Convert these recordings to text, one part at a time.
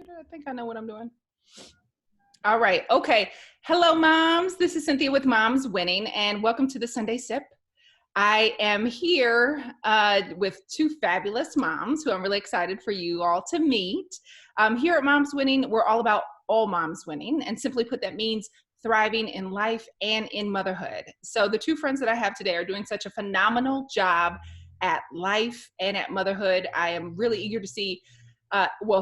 I think I know what I'm doing. All right. Okay. Hello, moms. This is Cynthia with Moms Winning, and welcome to the Sunday Sip. I am here with two fabulous moms who I'm really excited for you all to meet. Here at Moms Winning, we're all about all moms winning, and simply put, that means thriving in life and in motherhood. So the two friends that I have today are doing such a phenomenal job at life and at motherhood. I am really eager to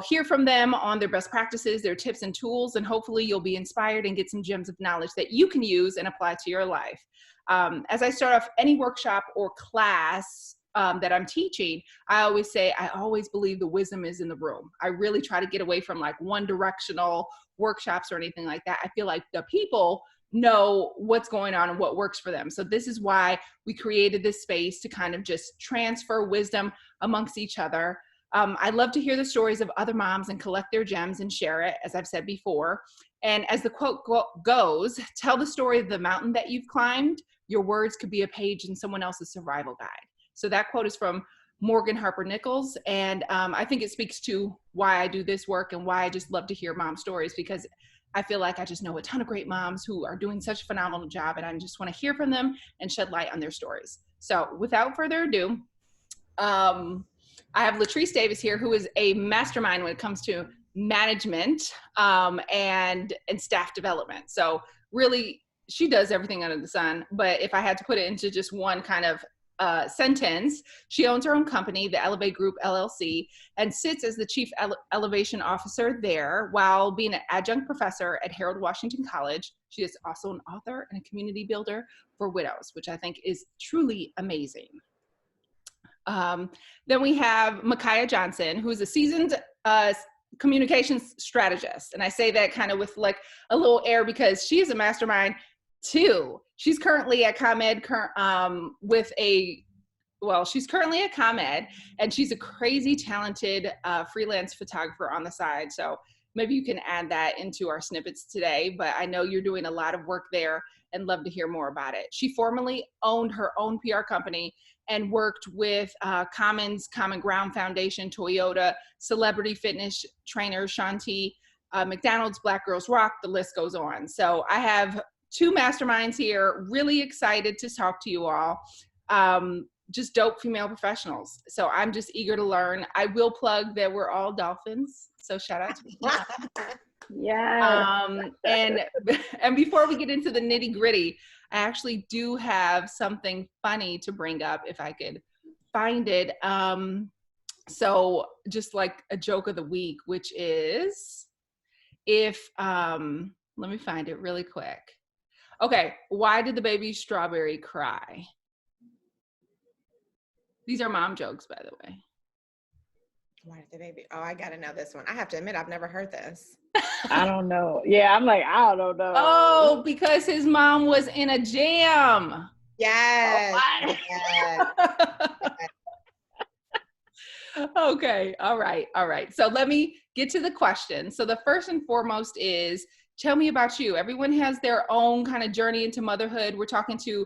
hear from them on their best practices, their tips and tools, and hopefully you'll be inspired and get some gems of knowledge that you can use and apply to your life. As I start off any workshop or class that I'm teaching, I always say, I always believe the wisdom is in the room. I really try to get away from like one directional workshops or anything like that. I feel like the people know what's going on and what works for them. So this is why we created this space to kind of just transfer wisdom amongst each other. I love to hear the stories of other moms and collect their gems and share it, as I've said before. And as the quote goes, tell the story of the mountain that you've climbed. Your words could be a page in someone else's survival guide. So that quote is from Morgan Harper Nichols. And I think it speaks to why I do this work and why I just love to hear mom stories, because I feel like I just know a ton of great moms who are doing such a phenomenal job, and I just want to hear from them and shed light on their stories. So without further ado, I have Latrice Davis here, who is a mastermind when it comes to management and staff development. So really, she does everything under the sun. But if I had to put it into just one kind of sentence, she owns her own company, the Elevate Group LLC, and sits as the Chief Elevation Officer there while being an adjunct professor at Harold Washington College. She is also an author and a community builder for widows, which I think is truly amazing. Then we have Micaiah Johnson, who's a seasoned communications strategist. And I say that kind of with like a little air because she is a mastermind too. She's currently at ComEd she's currently at ComEd, and she's a crazy talented freelance photographer on the side. So maybe you can add that into our snippets today, but I know you're doing a lot of work there and love to hear more about it. She formerly owned her own PR company and worked with Common Ground Foundation, Toyota, celebrity fitness trainer Shanti, McDonald's, Black Girls Rock, the list goes on. So I have two masterminds here, really excited to talk to you all. Just dope female professionals. So I'm just eager to learn. I will plug that we're all dolphins. So shout out to me. Yeah. And before we get into the nitty gritty, I actually do have something funny to bring up if I could find it. So just like a joke of the week, which is let me find it really quick. Okay. Why did the baby strawberry cry? These are mom jokes, by the way. Why did the baby? Oh, I got to know this one. I have to admit, I've never heard this. I don't know. Yeah, I'm like, I don't know. Oh, because his mom was in a jam. Yes. Oh, yes. Okay. All right. So let me get to the question. So the first and foremost is, tell me about you. Everyone has their own kind of journey into motherhood. We're talking to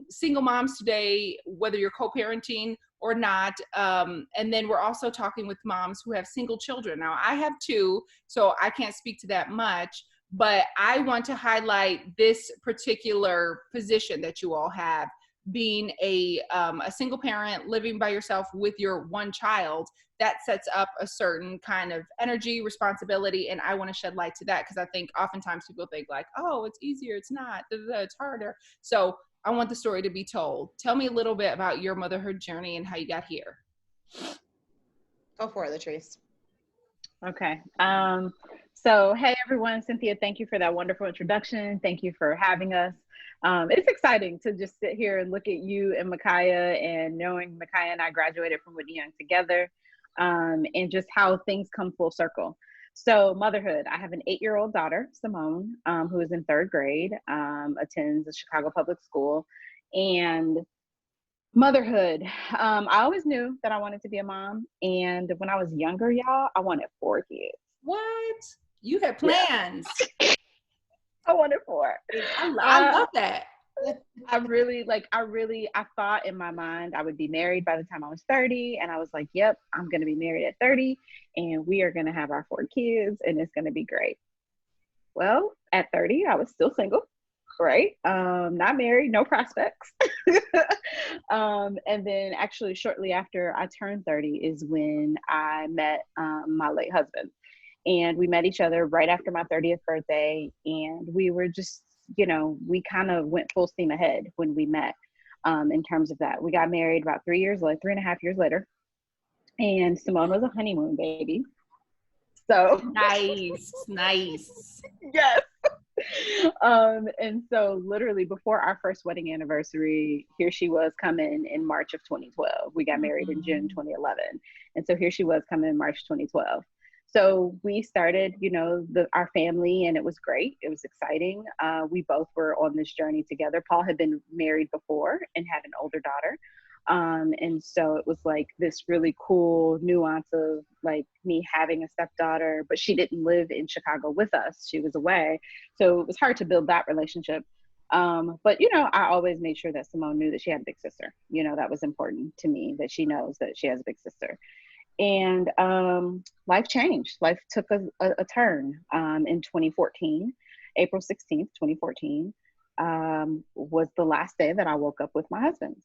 single moms today, whether you're co-parenting or not. And then we're also talking with moms who have single children. Now I have two, so I can't speak to that much, but I want to highlight this particular position that you all have, being a single parent living by yourself with your one child. That sets up a certain kind of energy, responsibility, and I want to shed light to that because I think oftentimes people think like, oh, it's easier, it's not, it's harder. So I want the story to be told. Tell me a little bit about your motherhood journey and how you got here. Go for it, Latrice. Okay. So, hey, everyone. Cynthia, thank you for that wonderful introduction. Thank you for having us. It's exciting to just sit here and look at you and Micaiah, and knowing Micaiah and I graduated from Whitney Young together, and just how things come full circle. So motherhood, I have an 8-year-old daughter, Simone, who is in 3rd grade, attends a Chicago public school. And motherhood, I always knew that I wanted to be a mom. And when I was younger, y'all, I wanted 4 kids. What? You had plans. I wanted 4. I love that. I thought in my mind I would be married by the time I was 30. And I was like, yep, I'm going to be married at 30 and we are going to have our 4 kids and it's going to be great. Well, at 30, I was still single, right? Not married, no prospects. And then actually shortly after I turned 30 is when I met my late husband. And we met each other right after my 30th birthday. And we were just, we kind of went full steam ahead when we met in terms of that. We got married about 3.5 years later. And Simone was a honeymoon baby. So nice. Yes. And so literally before our first wedding anniversary, here she was coming in March of 2012. We got married in June 2011. And so here she was coming in March 2012. So we started, our family, and it was great. It was exciting. We both were on this journey together. Paul had been married before and had an older daughter. And so it was like this really cool nuance of like me having a stepdaughter, but she didn't live in Chicago with us. She was away. So it was hard to build that relationship. But, I always made sure that Simone knew that she had a big sister. That was important to me, that she knows that she has a big sister. And life changed. Life took a turn in 2014. April 16th, 2014 was the last day that I woke up with my husband.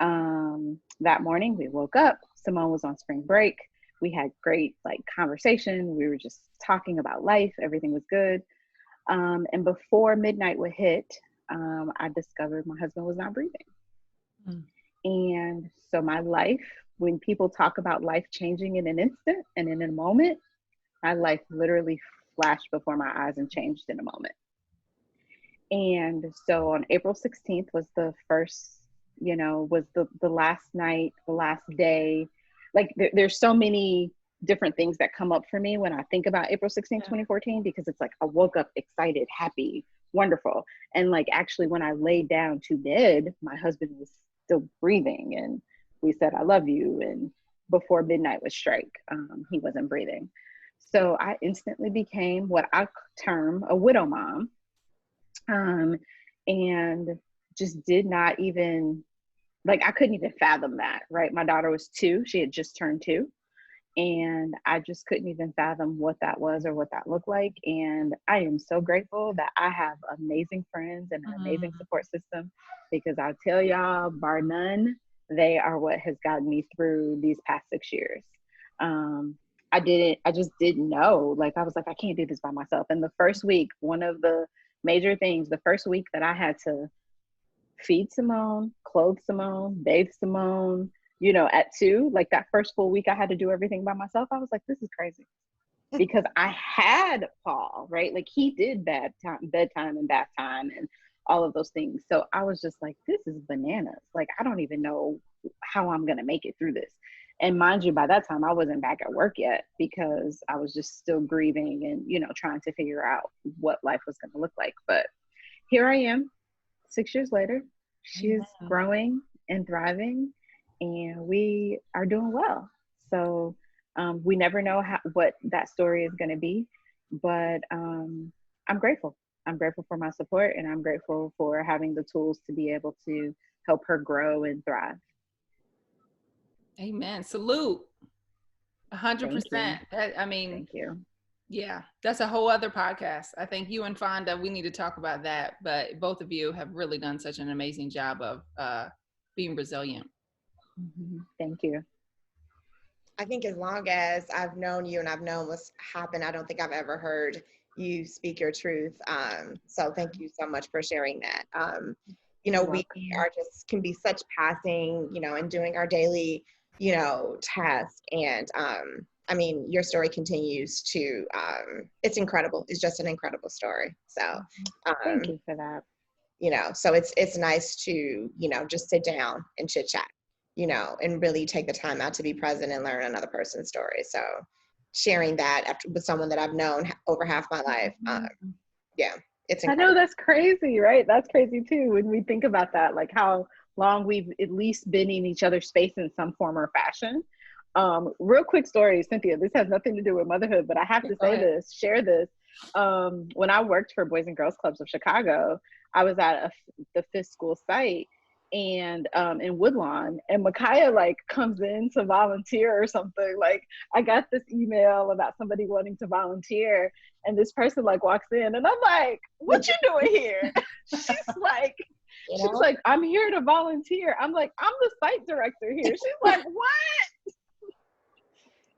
That morning we woke up. Simone was on spring break. We had great conversation. We were just talking about life. Everything was good. And before midnight would hit, I discovered my husband was not breathing. And so my life, when people talk about life changing in an instant and in a moment, my life literally flashed before my eyes and changed in a moment. And so on April 16th was the first, was the last night, the last day. There's so many different things that come up for me when I think about April 16th, 2014, because it's like I woke up excited, happy, wonderful. And actually when I laid down to bed, my husband was still breathing and we said, I love you. And before midnight would strike, he wasn't breathing. So I instantly became what I term a widow mom. And just did not even, I couldn't even fathom that, right? My daughter was 2, she had just turned 2. And I just couldn't even fathom what that was or what that looked like. And I am so grateful that I have amazing friends and an amazing support system, because I'll tell y'all, bar none, they are what has gotten me through these past 6 years. I just didn't know. I was like, I can't do this by myself. And the first week, one of the major things, the first week that I had to feed Simone, clothe Simone, bathe Simone, at 2, that first full week I had to do everything by myself. I was like, this is crazy. Because I had Paul, right? He did bedtime and bath time and all of those things. So I was just like, this is bananas. I don't even know how I'm going to make it through this. And mind you, by that time I wasn't back at work yet, because I was just still grieving and, trying to figure out what life was going to look like. But here I am 6 years later. She's growing and thriving, and we are doing well. So we never know what that story is going to be, but I'm grateful. I'm grateful for my support, and I'm grateful for having the tools to be able to help her grow and thrive. Amen. Salute. 100%. Thank you. Yeah, that's a whole other podcast. I think you and Fonda, we need to talk about that. But both of you have really done such an amazing job of being resilient. Thank you. I think as long as I've known you and I've known what's happened, I don't think I've ever heard you speak your truth. So thank you so much for sharing that. We are just can be such passing, and doing our daily, task. And your story continues to, it's incredible. It's just an incredible story. So thank you for that. So it's nice to, just sit down and chit chat, and really take the time out to be present and learn another person's story. So sharing that with someone that I've known over half my life. It's incredible. I know, that's crazy, right? That's crazy too. When we think about that, how long we've at least been in each other's space in some form or fashion. Real quick story, Cynthia, this has nothing to do with motherhood, but I have to share this. When I worked for Boys and Girls Clubs of Chicago, I was at the fiscal site and in Woodlawn, and Micaiah like comes in to volunteer or something. Like I got this email about somebody wanting to volunteer, and this person like walks in, and I'm like, "What you doing here?" She's like, You know? "I'm here to volunteer." I'm like, "I'm the site director here." She's like, "What?"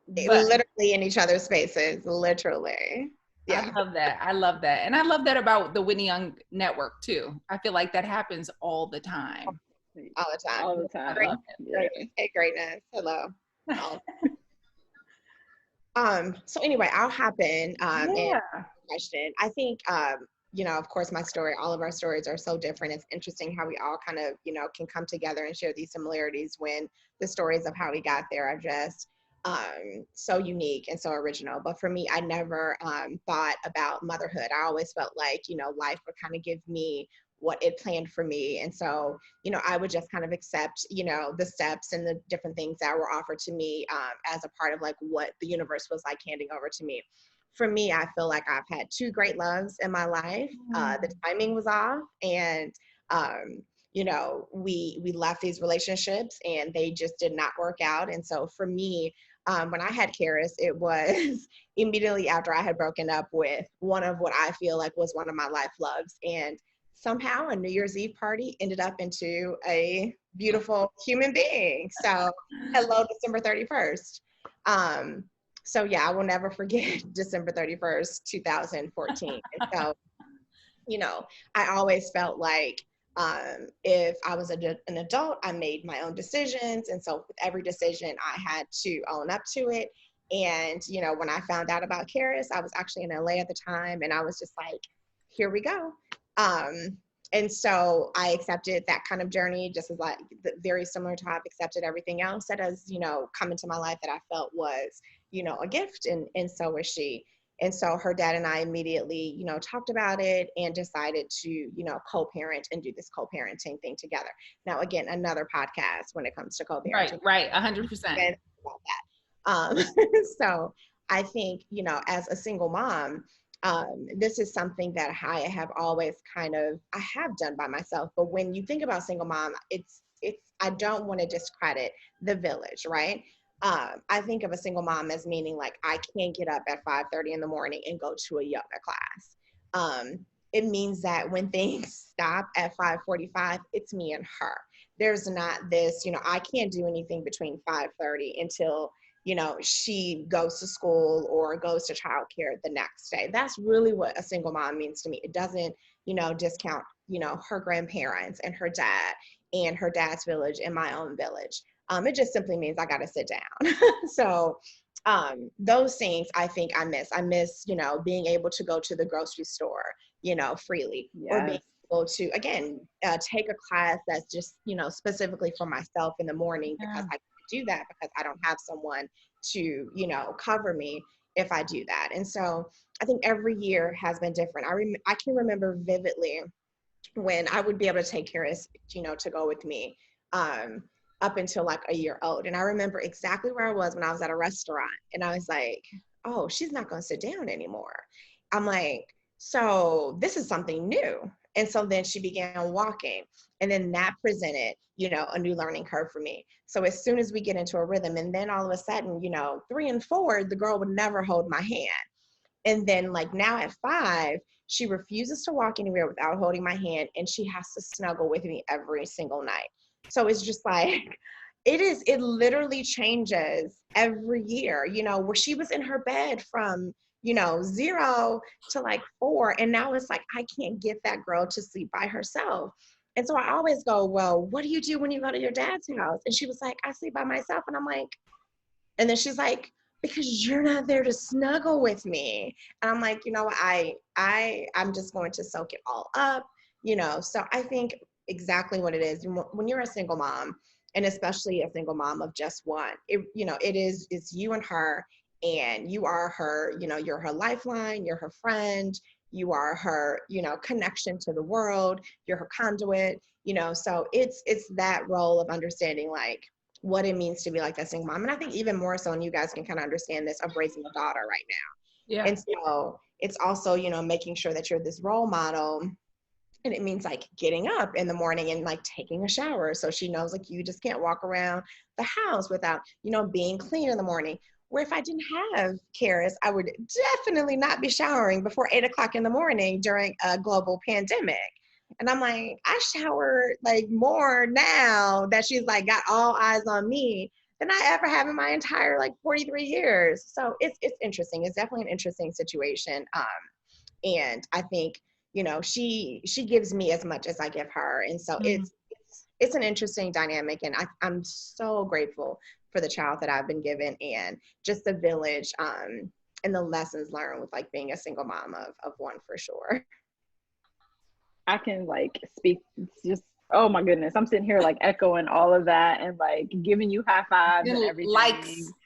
Literally in each other's spaces, literally. Yeah. I love that. I love that. And I love that about the Whitney Young Network too. I feel like that happens all the time. All the time. All the time. I love it. Greatness. Hey, greatness. Hello. So anyway, I'll hop in and question. I think you know, of course, my story, all of our stories are so different. It's interesting how we all kind of, you know, can come together and share these similarities when the stories of how we got there are just so unique and so original. But for me, I never thought about motherhood. I always felt like, you know, life would kind of give me what it planned for me. And so, you know, I would just kind of accept, you know, the steps and the different things that were offered to me as a part of like what the universe was like handing over to me. For me, I feel like I've had two great loves in my life. The timing was off, and you know, we left these relationships and they just did not work out. And so for me, when I had Karis, it was immediately after I had broken up with one of what I feel like was one of my life loves. And somehow a New Year's Eve party ended up into a beautiful human being. So hello, December 31st. So yeah, I will never forget December 31st, 2014. And so, you know, I always felt like if I was an adult, I made my own decisions. And so with every decision, I had to own up to it. And, you know, when I found out about Karis, I was actually in LA at the time, and I was just like, here we go. And so I accepted that kind of journey, just as like very similar to how I've accepted everything else that has, you know, come into my life that I felt was, you know, a gift, and so was she. And so her dad and I immediately, you know, talked about it and decided to, you know, co-parent and do this co-parenting thing together. Now, again, another podcast when it comes to co-parenting. Right, 100%. About that. So I think, you know, as a single mom, this is something that I have always I have done by myself. But when you think about single mom, it's I don't want to discredit the village, right? I think of a single mom as meaning like I can't get up at 5:30 in the morning and go to a yoga class. It means that when things stop at 5:45, it's me and her. There's not this, you know, I can't do anything between 5:30 until, you know, she goes to school or goes to childcare the next day. That's really what a single mom means to me. It doesn't, you know, discount, you know, her grandparents and her dad and her dad's village and my own village. It just simply means I got to sit down. So those things I think I miss. I miss, you know, being able to go to the grocery store, you know, freely, or being able to, again, take a class that's just, you know, specifically for myself in the morning because I do that because I don't have someone to, you know, cover me if I do that. And so I think every year has been different. I can remember vividly when I would be able to take Karis, you know, to go with me up until like a year old. And I remember exactly where I was when I was at a restaurant, and I was like, oh, she's not going to sit down anymore. I'm like, so this is something new. And so then she began walking, and then that presented, you know, a new learning curve for me. So as soon as we get into a rhythm, and then all of a sudden, you know, 3 and 4, the girl would never hold my hand. And then like now at 5, she refuses to walk anywhere without holding my hand, and she has to snuggle with me every single night. So it's just like, it literally changes every year, you know, where she was in her bed from, you know, 0 to like 4. And now it's like, I can't get that girl to sleep by herself. And so I always go, well, what do you do when you go to your dad's house? And she was like, I sleep by myself. And I'm like, and then she's like, because you're not there to snuggle with me. And I'm like, you know, I'm just going to soak it all up, you know. So I think exactly what it is when you're a single mom, and especially a single mom of just one, you know, it's you and her, and you are her, you know, you're her lifeline, you're her friend, you are her, you know, connection to the world, you're her conduit, you know. So it's that role of understanding like what it means to be like that single mom. And I think even more so, and you guys can kind of understand this, of raising a daughter right now. Yeah. And so it's also, you know, making sure that you're this role model And it means like getting up in the morning and like taking a shower. So she knows like you just can't walk around the house without, being clean in the morning. Where if I didn't have Karis, I would definitely not be showering before 8 o'clock in the morning during a global pandemic. And I'm like, I shower like more now that she's like got all eyes on me than I ever have in my entire like 43 years. So it's interesting. It's definitely an interesting situation. And I think, she gives me as much as I give her. And so it's an interesting dynamic. And I'm so grateful for the child that I've been given and just the village and the lessons learned with like being a single mom of one for sure. I can like speak just, oh my goodness, I'm sitting here like echoing all of that and like giving you high fives and everything.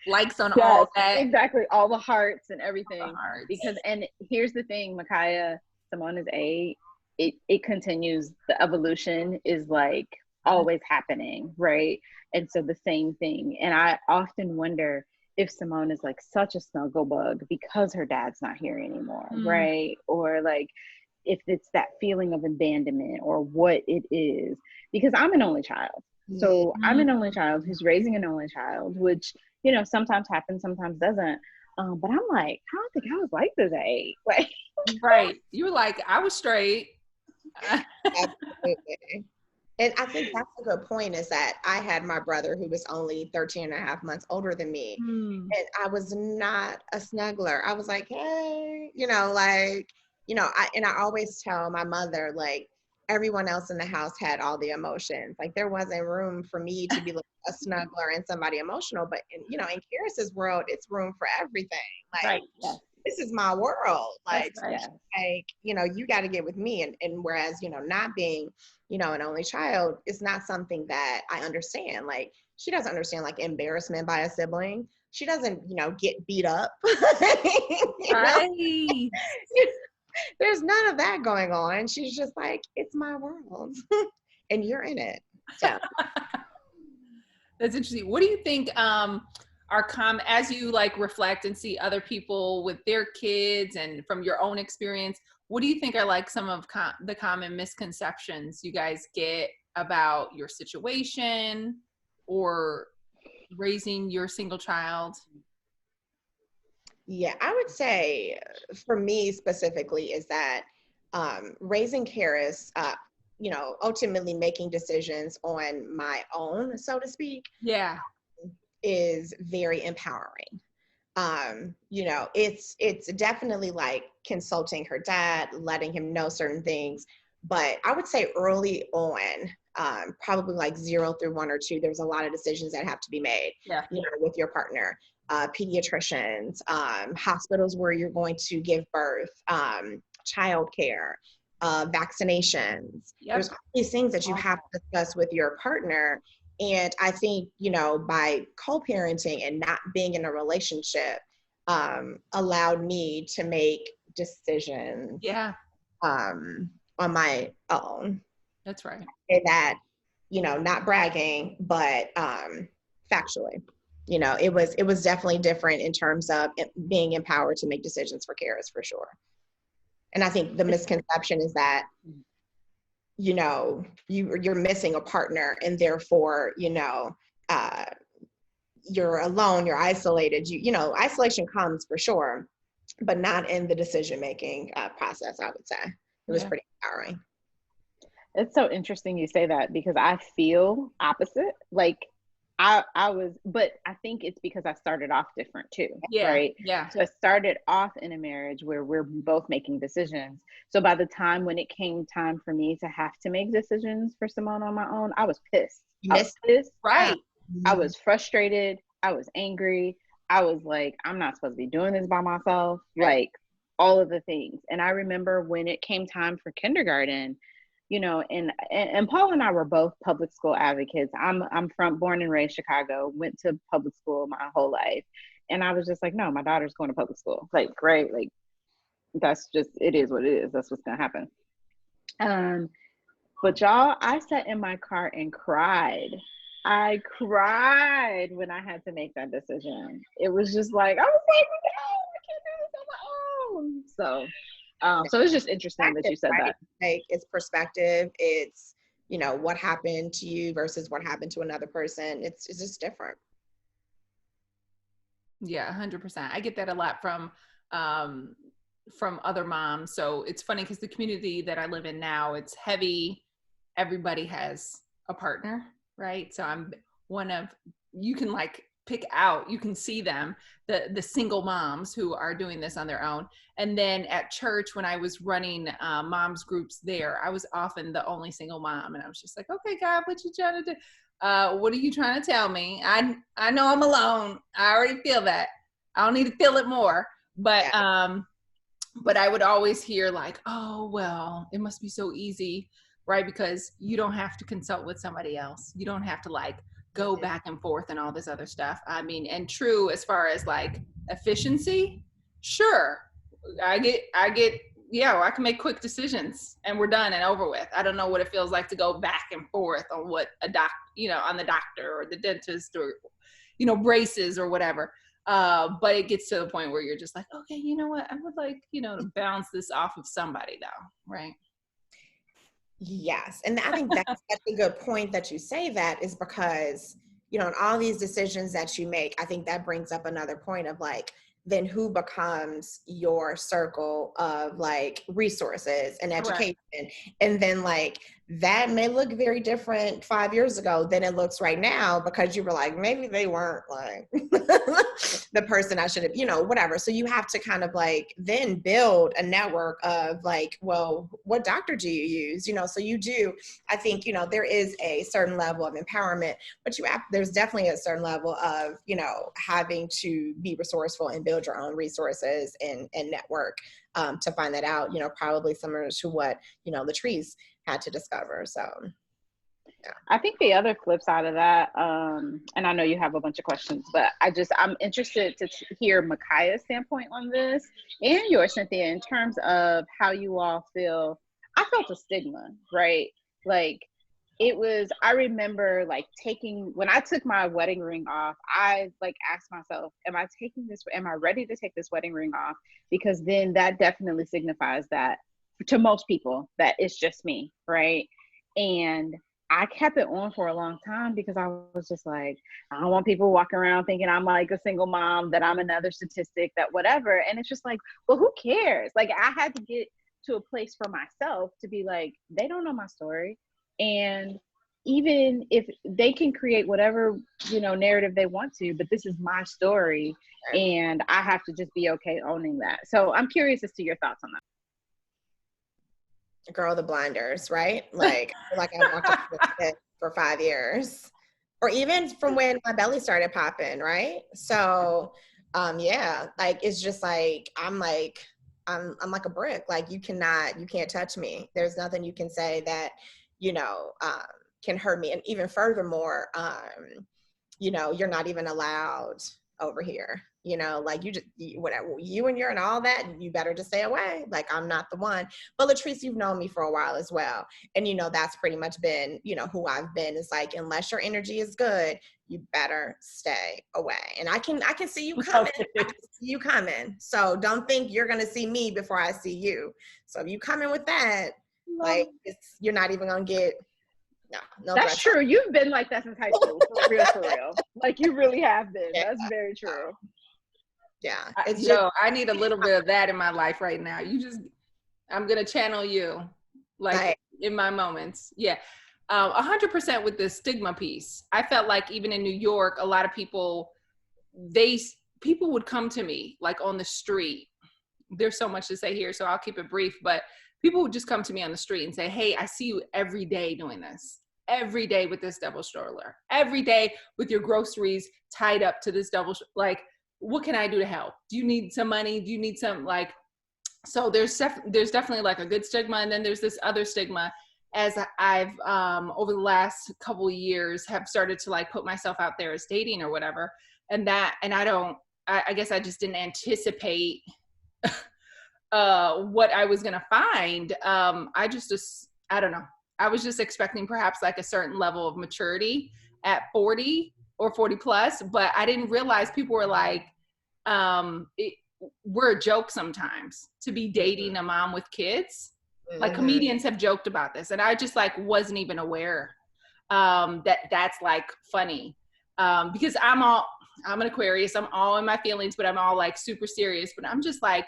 Likes on yes, all that. Exactly, all the hearts and everything. Hearts. Because, and here's the thing, Micaiah, Simone is 8. It continues. The evolution is like always happening, right? And so the same thing. And I often wonder if Simone is like such a snuggle bug because her dad's not here anymore, right? Or like if it's that feeling of abandonment or what it is, because I'm an only child. So I'm an only child who's raising an only child, which, sometimes happens, sometimes doesn't. But I'm like, I don't think I was like this at 8. Like, right. You were like, I was straight. Absolutely. And I think that's a good point, is that I had my brother who was only 13 and a half months older than me. And I was not a snuggler. I was like, hey, I always tell my mother, like, everyone else in the house had all the emotions. Like, there wasn't room for me to be like a snuggler and somebody emotional. But in Karis's world, it's room for everything. Like, right. This is my world. Like, right. you got to get with me. And whereas, not being, an only child is not something that I understand. Like, she doesn't understand like embarrassment by a sibling. She doesn't, get beat up. Right. There's none of that going on. She's just like, it's my world and you're in it. So that's interesting. What do you think are as you like reflect and see other people with their kids and from your own experience, what do you think are like some of the common misconceptions you guys get about your situation or raising your single child? Yeah, I would say for me specifically is that raising Karis, ultimately making decisions on my own, so to speak, is very empowering. It's definitely like consulting her dad, letting him know certain things. But I would say early on, probably like 0 through 1 or 2, there's a lot of decisions that have to be made, with your partner. Pediatricians, hospitals where you're going to give birth, childcare, vaccinations. There's all these things that you have to discuss with your partner. And I think, by co-parenting and not being in a relationship, allowed me to make decisions on my own. That's right. And that, not bragging, but factually. It was definitely different in terms of being empowered to make decisions for Karis, for sure. And I think the misconception is that, you're missing a partner and therefore, you're alone, you're isolated. Isolation comes for sure, but not in the decision-making process, I would say. It was pretty empowering. It's so interesting you say that because I feel opposite. Like, I was, but I think it's because I started off different too, right? Yeah. So I started off in a marriage where we're both making decisions. So by the time when it came time for me to have to make decisions for Simone on my own, I was pissed. I was pissed. Right. I was frustrated. I was angry. I was like, I'm not supposed to be doing this by myself. Right. Like all of the things. And I remember when it came time for kindergarten, and Paul and I were both public school advocates. I'm born and raised Chicago, went to public school my whole life. And I was just like, no, my daughter's going to public school. Like, right. Like, that's just, it is what it is. That's what's going to happen. But y'all, I sat in my car and cried. I cried when I had to make that decision. It was just like, I was like, no, I can't do this on my own. So So it's just interesting that you said right? that. Like it's perspective. It's, you know, what happened to you versus what happened to another person. It's just different. Yeah, 100%. I get that a lot from other moms. So it's funny because the community that I live in now, it's heavy. Everybody has a partner, right? So I'm one of, you can like pick out, you can see them, the single moms who are doing this on their own. And then at church, when I was running moms groups there, I was often the only single mom. And I was just like, okay, God, what you trying to do? What are you trying to tell me? I know I'm alone. I already feel that. I don't need to feel it more. But but I would always hear like, oh, well, it must be so easy, right? Because you don't have to consult with somebody else. You don't have to like go back and forth and all this other stuff. I mean, and true as far as like efficiency, sure. I get, yeah, well, I can make quick decisions and we're done and over with. I don't know what it feels like to go back and forth on what on the doctor or the dentist or, braces or whatever. But it gets to the point where you're just like, okay, you know what? I would like, to bounce this off of somebody though, right? Yes. And I think that's such a good point that you say that, is because, in all these decisions that you make, I think that brings up another point of like, then who becomes your circle of like resources and education. Correct. And then like that may look very different 5 years ago than it looks right now, because you were like, maybe they weren't like the person I should have, whatever. So you have to kind of like then build a network of like, well, what doctor do you use? So you do, I think, there is a certain level of empowerment, but there's definitely a certain level of, having to be resourceful and build your own resources and network to find that out, probably similar to what, Latrice had to discover. So yeah. I think the other flip side of that, and I know you have a bunch of questions, but I'm interested to hear Micaiah's standpoint on this and yours, Cynthia, in terms of how you all feel. I felt a stigma, right? Like I remember like when I took my wedding ring off, I like asked myself, am I ready to take this wedding ring off? Because then that definitely signifies that to most people that it's just me, right? And I kept it on for a long time because I was just like, I don't want people walking around thinking I'm like a single mom, that I'm another statistic, that whatever. And it's just like, well, who cares? Like I had to get to a place for myself to be like, they don't know my story. And even if they can create whatever, narrative they want to, but this is my story and I have to just be okay owning that. So I'm curious as to your thoughts on that. Girl, the blinders, right? Like, I walked up with it for 5 years, or even from when my belly started popping, right? So, yeah, like, it's just like, I'm like a brick. Like, you can't touch me. There's nothing you can say that, can hurt me. And even furthermore, you're not even allowed over here. Like whatever, you and and all that, you better just stay away. Like, I'm not the one. But Latrice, you've known me for a while as well. And, that's pretty much been, who I've been. Is like, unless your energy is good, you better stay away. And I can see you coming. I can see you coming. So don't think you're going to see me before I see you. So if you come in with that, like, you're not even going to get, no. That's true. You've been like that since high school, for real. Like, you really have been. Yeah. That's very true. Yeah. I need a little bit of that in my life right now. I'm going to channel you like in my moments. Yeah. 100% with the stigma piece. I felt like even in New York, a lot of people would come to me like on the street. There's so much to say here, so I'll keep it brief, but people would just come to me on the street and say, hey, I see you every day doing this. Every day with this double stroller. Every day with your groceries tied up to this like, what can I do to help? Do you need some money? Do you need some, like, so there's definitely like a good stigma. And then there's this other stigma, as I've, over the last couple of years, have started to like put myself out there as dating or whatever. And I guess I just didn't anticipate what I was going to find. I don't know. I was just expecting perhaps like a certain level of maturity at 40 or 40 plus, but I didn't realize people were like, we're a joke sometimes to be dating a mom with kids. Like comedians have joked about this, and I just like wasn't even aware that that's like funny, because I'm an Aquarius. I'm all in my feelings, but I'm all like super serious. But I'm just like,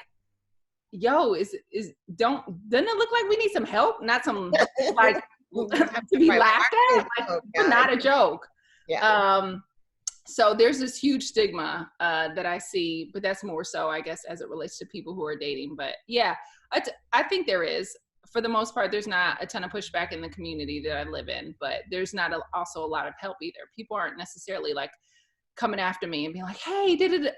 yo, doesn't it look like we need some help? Not some like to be laughed at. Like, we're not a joke. Yeah. So there's this huge stigma that I see, but that's more so, I guess, as it relates to people who are dating. But yeah, I think there is. For the most part, there's not a ton of pushback in the community that I live in, but there's not also a lot of help either. People aren't necessarily like coming after me and being like, hey, did it?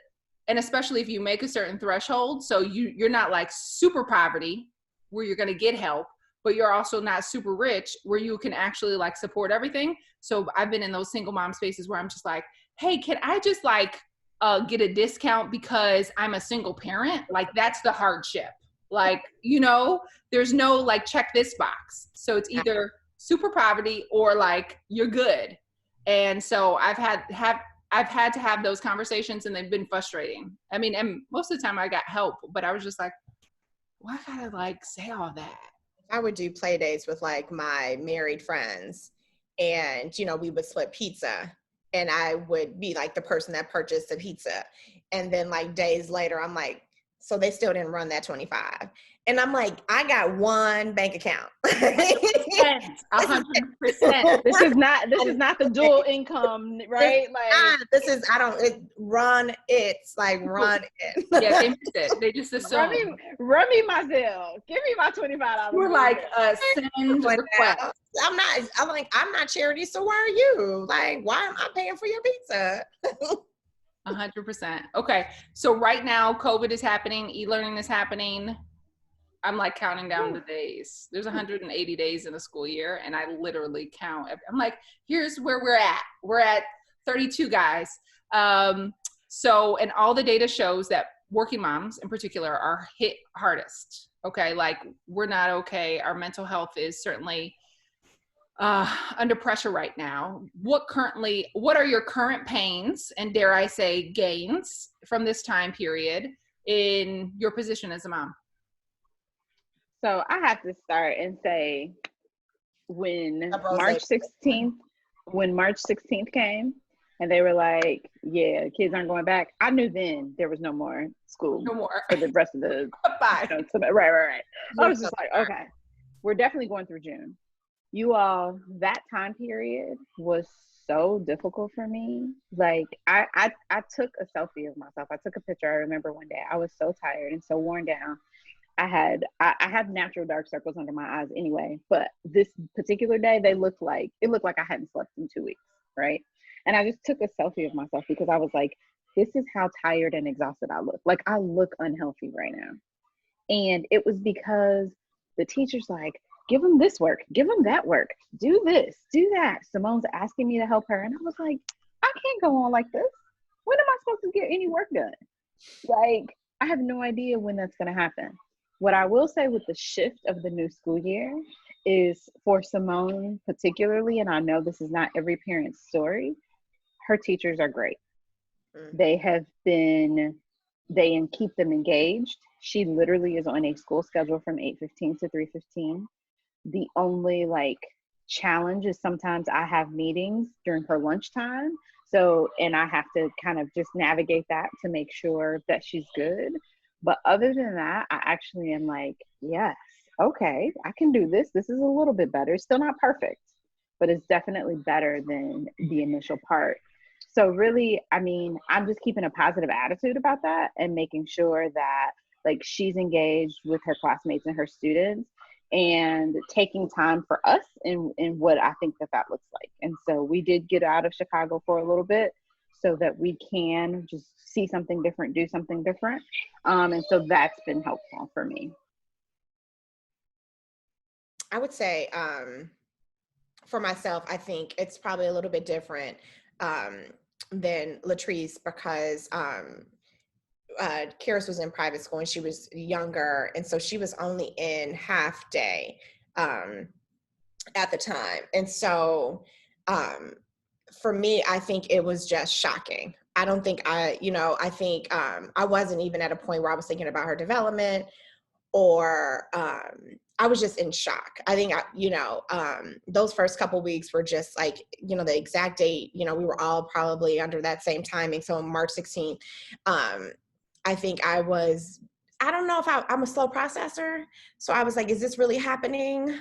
And especially if you make a certain threshold, so you're not like super poverty where you're going to get help, but you're also not super rich where you can actually like support everything. So I've been in those single mom spaces where I'm just like, hey, can I just like get a discount because I'm a single parent? Like that's the hardship. Like, there's no like check this box. So it's either super poverty or like you're good. And so I've had to have those conversations, and they've been frustrating. I mean, and most of the time I got help, but I was just like, why gotta like say all that? I would do play dates with like my married friends, and we would split pizza, and I would be like the person that purchased the pizza. And then like days later, I'm like, so they still didn't run that 25. And I'm like, I got one bank account. 100%. This is not the dual income, right? Run it. Yeah, they missed it. They just assumed. Run me my Zelle. Give me my $25. We're like, send request. I'm not charity, so why are you? Like, why am I paying for your pizza? 100%. Okay. So right now, COVID is happening. E-learning is happening. I'm like counting down the days. There's 180 days in a school year, and I literally count. I'm like, here's where we're at. We're at 32 guys. So, and all the data shows that working moms in particular are hit hardest. Okay. Like we're not okay. Our mental health is certainly under pressure right now. What are your current pains and, dare I say, gains from this time period in your position as a mom? So I have to start and say, when March 16th came and they were like, yeah, kids aren't going back, I knew then there was no more school for the rest of the Bye. Right. I was just like, okay, we're definitely going through June. You all, that time period was so difficult for me. Like I took a selfie of myself. I took a picture. I remember one day I was so tired and so worn down. I have natural dark circles under my eyes anyway, but this particular day it looked like I hadn't slept in 2 weeks, right? And I just took a selfie of myself because I was like, this is how tired and exhausted I look. Like I look unhealthy right now. And it was because the teacher's like, give them this work, give them that work, do this, do that. Simone's asking me to help her. And I was like, I can't go on like this. When am I supposed to get any work done? Like, I have no idea when that's going to happen. What I will say with the shift of the new school year is, for Simone particularly, and I know this is not every parent's story, her teachers are great. They keep them engaged. She literally is on a school schedule from 8:15 to 3:15. The only like challenge is sometimes I have meetings during her lunchtime. So, and I have to kind of just navigate that to make sure that she's good. But other than that, I actually am like, yes, okay, I can do this. This is a little bit better. It's still not perfect, but it's definitely better than the initial part. So really, I mean, I'm just keeping a positive attitude about that and making sure that like she's engaged with her classmates and her students and taking time for us in what I think that looks like. And so we did get out of Chicago for a little bit so that we can just see something different, do something different. And so that's been helpful for me. I would say for myself, I think it's probably a little bit different than Latrice because Karis was in private school and she was younger. And so she was only in half day at the time. And so for me, I think it was just shocking. I don't think I think I wasn't even at a point where I was thinking about her development, or I was just in shock. I think, those first couple weeks were just like, the exact date, we were all probably under that same timing. So March 16th, I think I don't know if I'm a slow processor. So I was like, is this really happening?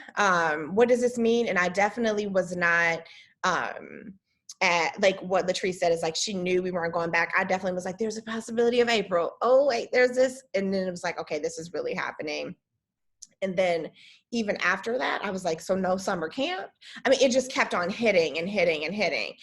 What does this mean? And I definitely was not, at like what Latrice said is like, she knew we weren't going back. I definitely was like, there's a possibility of April. Oh wait, there's this. And then it was like, okay, this is really happening. And then even after that, I was like, so no summer camp? I mean, it just kept on hitting and hitting and hitting.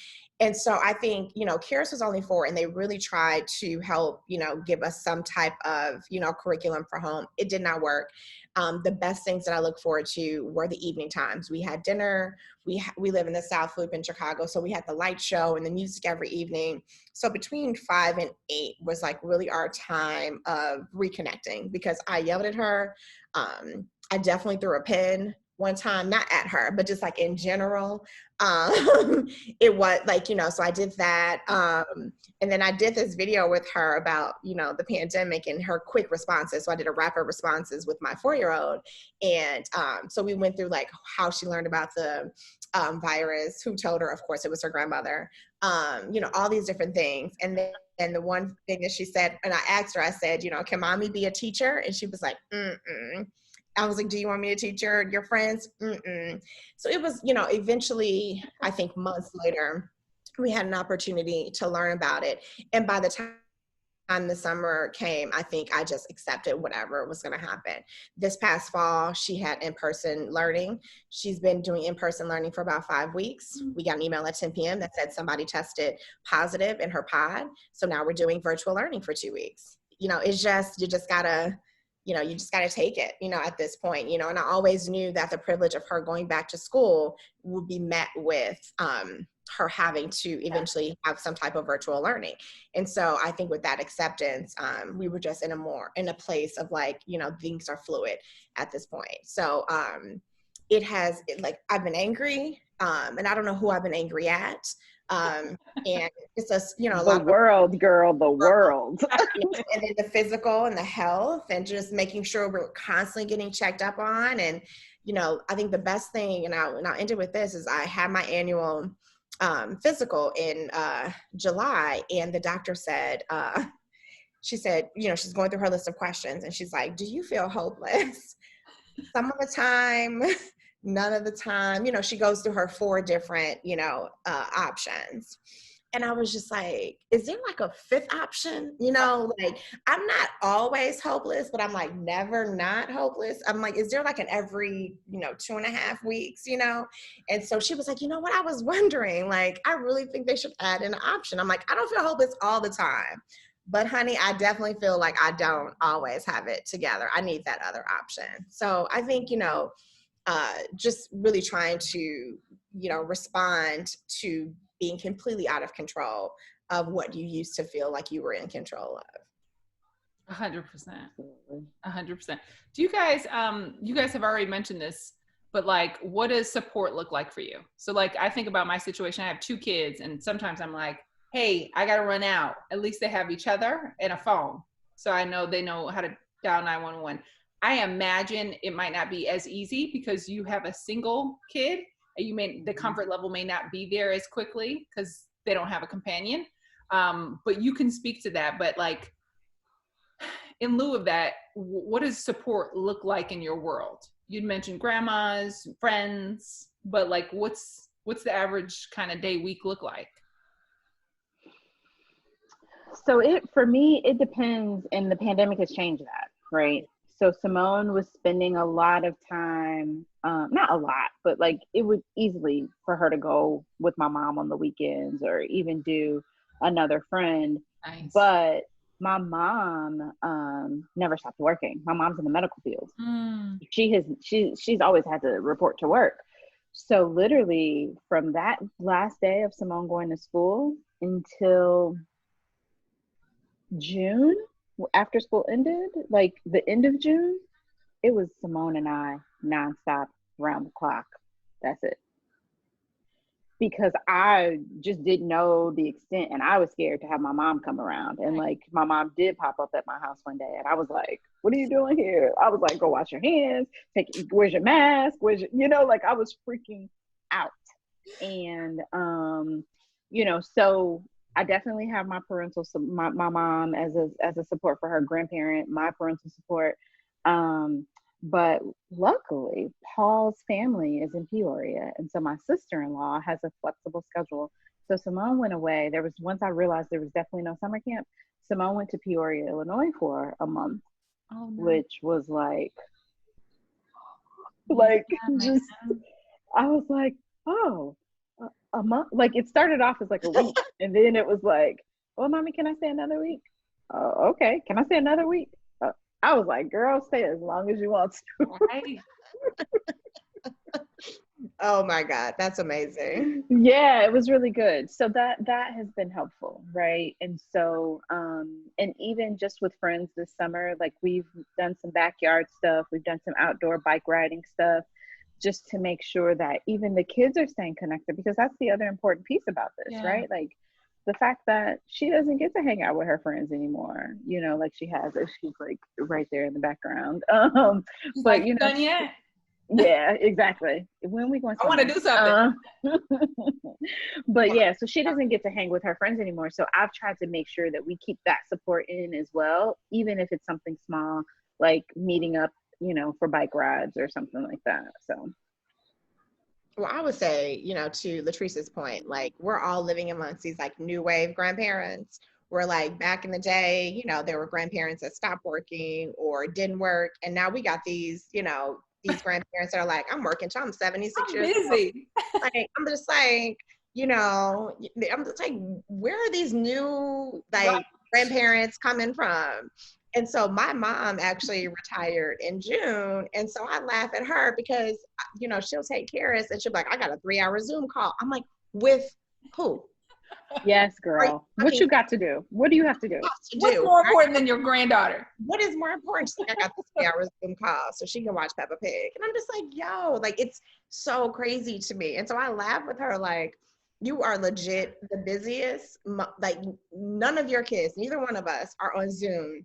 And so I think, Karis was only 4, and they really tried to help, give us some type of, curriculum for home. It did not work. The best things that I look forward to were the evening times. We had dinner. We live in the South Loop in Chicago, so we had the light show and the music every evening. So between 5 and 8 was like really our time of reconnecting, because I yelled at her. I definitely threw a pin one time, not at her, but just like in general. It was like, so I did that. And then I did this video with her about, the pandemic and her quick responses. So I did a rapid responses with my 4-year-old. And so we went through like how she learned about the virus, who told her, of course, it was her grandmother, all these different things. And then the one thing that she said, and I asked her, I said, can mommy be a teacher? And she was like, mm-mm. I was like, do you want me to teach your friends? Mm-mm. So it was, eventually, I think months later, we had an opportunity to learn about it. And by the time the summer came, I think I just accepted whatever was going to happen. This past fall, she had in-person learning. She's been doing in-person learning for about 5 weeks. We got an email at 10 p.m. that said somebody tested positive in her pod. So now we're doing virtual learning for 2 weeks. It's just, you just gotta take it, at this point, and I always knew that the privilege of her going back to school would be met with her having to eventually have some type of virtual learning. And so I think with that acceptance, we were just in a place of like, things are fluid at this point. So I've been angry, and I don't know who I've been angry at. And it's a lot of the world. And then the physical and the health, and just making sure we're constantly getting checked up on. And, I think the best thing, and I'll end it with this, is I had my annual physical in July, and the doctor said, she said, she's going through her list of questions, and she's like, do you feel hopeless? Some of the time, none of the time. She goes through her 4 different, options. And I was just like, is there like a 5th option? Like, I'm not always hopeless, but I'm like never not hopeless. I'm like, is there like an every, 2.5 weeks, And so she was like, you know what? I was wondering, like, I really think they should add an option. I'm like, I don't feel hopeless all the time. But honey, I definitely feel like I don't always have it together. I need that other option. So I think, just really trying to, respond to being completely out of control of what you used to feel like you were in control of. 100%. 100%. Do you guys have already mentioned this, but like, what does support look like for you? So like, I think about my situation. I have 2 kids, and sometimes I'm like, hey, I got to run out. At least they have each other and a phone. So I know they know how to dial 911. I imagine it might not be as easy because you have a single kid, and the comfort level may not be there as quickly because they don't have a companion. But you can speak to that. But like, in lieu of that, what does support look like in your world? You'd mentioned grandmas, friends, but like, what's the average kind of day, week look like? So for me, it depends, and the pandemic has changed that, right? So Simone was spending a lot of time, not a lot, but like it was easily for her to go with my mom on the weekends or even do another friend. Nice. But my mom never stopped working. My mom's in the medical field. She's always had to report to work. So literally from that last day of Simone going to school until June, after school ended, like the end of June, it was Simone and I nonstop, round the clock. That's it. because I just didn't know the extent, and I was scared to have my mom come around. And like my mom did pop up at my house one day, and I was like, "What are you doing here?" I was like, "Go wash your hands. Where's your mask? Where's your, like I was freaking out." And so I definitely have my my mom as a support for her, grandparent, my parental support. But luckily, Paul's family is in Peoria. And so my sister-in-law has a flexible schedule. So Simone went away. Once I realized there was definitely no summer camp, Simone went to Peoria, Illinois for a month, which was like just, I was like, oh, a month. Like it started off as like a week. And then it was like, oh, mommy, can I stay another week? Oh, okay. Can I stay another week? I was like, girl, stay as long as you want to. Right. Oh my God, that's amazing. Yeah, it was really good. So that has been helpful, right? And so, and even just with friends this summer, like we've done some backyard stuff, we've done some outdoor bike riding stuff, just to make sure that even the kids are staying connected, because that's the other important piece about this, right? Like the fact that she doesn't get to hang out with her friends anymore, like she's like right there in the background. But like, done yet? Yeah, exactly. When we going? I want to do something. But yeah, so she doesn't get to hang with her friends anymore. So I've tried to make sure that we keep that support in as well, even if it's something small, like meeting up, for bike rides or something like that. So. Well, I would say, to Latrice's point, like we're all living amongst these like new wave grandparents. Where like back in the day, there were grandparents that stopped working or didn't work, and now we got these, these grandparents that are like, I'm working till I'm 76 years old. Like I'm just like, I'm just like, where are these new like grandparents coming from? And so my mom actually retired in June. And so I laugh at her because, she'll take care of us and she'll be like, I got a 3-hour Zoom call. I'm like, with who? Yes, girl. What you got to do? What do you have to do? What's more important than your granddaughter? What is more important? She's like, I got this 3-hour Zoom call so she can watch Peppa Pig. And I'm just like, yo, like it's so crazy to me. And so I laugh with her like, you are legit the busiest. Like none of your kids, neither one of us are on Zoom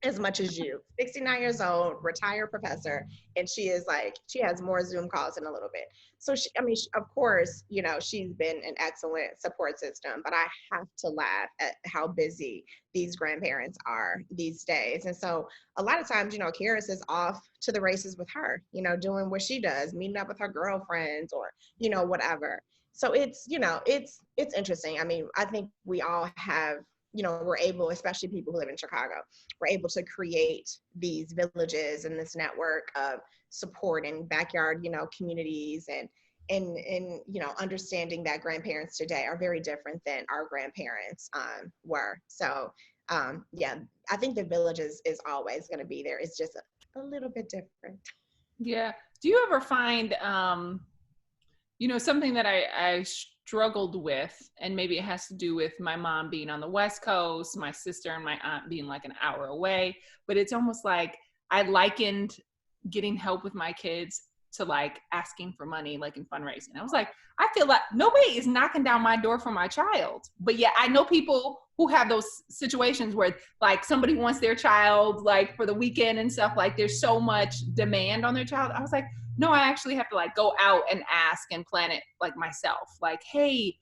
as much as you. 69 years old, retired professor, and she has more Zoom calls in a little bit. So of course, she's been an excellent support system, but I have to laugh at how busy these grandparents are these days. And so a lot of times, Karis is off to the races with her, doing what she does, meeting up with her girlfriends or, whatever. So it's interesting. I mean, I think we all have, we're able, especially people who live in Chicago, we're able to create these villages and this network of support and backyard, communities and understanding that grandparents today are very different than our grandparents were. So yeah, I think the village is always going to be there. It's just a little bit different. Yeah. Do you ever find, something that I struggled with, and maybe it has to do with my mom being on the West Coast, my sister and my aunt being like an hour away, but it's almost like I likened getting help with my kids to like asking for money, like in fundraising. I was like, I feel like nobody is knocking down my door for my child, but yeah, I know people who have those situations where like somebody wants their child like for the weekend and stuff, like there's so much demand on their child. I was like, no, I actually have to like go out and ask and plan it like myself. Like, hey,